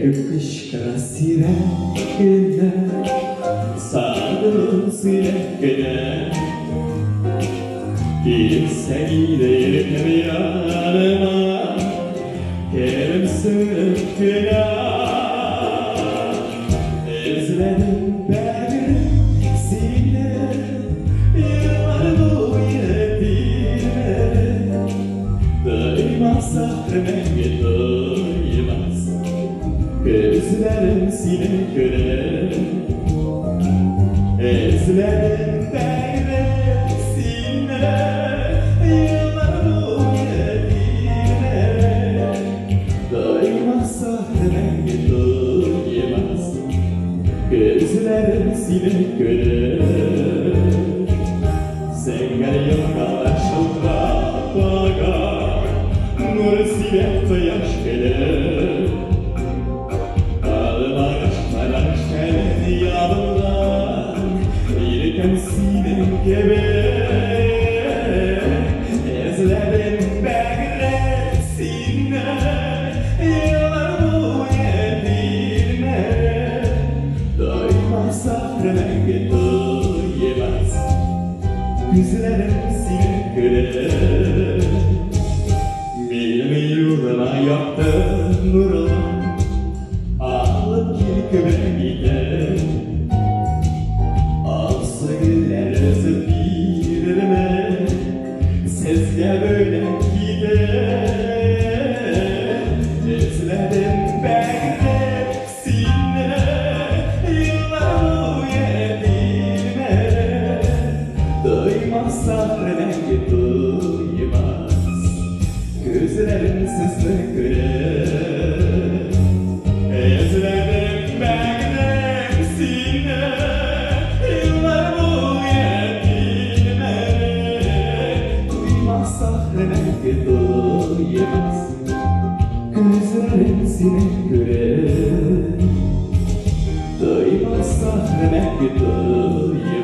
kışkıra sirekine, sardım sirekine. Bir seni de yerim yanıma, yerim sırtına. Ezlәдем бәгърем сине, yıllar boyu bilme. Doymazsa remenge doymaz, gözlerim sine göre. Ezlәдем bәгърем sine, yıllar boyu bilme. Doymazsa remenge doymaz, gözlerim sine göre. Sen gel yanıma şılda baga, nur silahta yaş gelir. Ağlama aşklar aşklar yanımda, yirken sine gebe. Ezlәдем bәгърем sine, yıllar boyu bilme. Doymazsa remenge doymaz, gözlerim sine göre. Benim yoluma yaktı nurunu, alıp kirkime gider. Alsa güller özüp birime, sesle böyle gider. Ezlәдем bәгърем sine, yıllar boyu bilme. Doymazsa remenge doymaz, gözlerim sizle göre. Ezlәдем bәгърем sine, yıllar boyu bilme. Doymazsa remenge doymaz, gözlerim sine göre. Doymazsa remenge doymaz.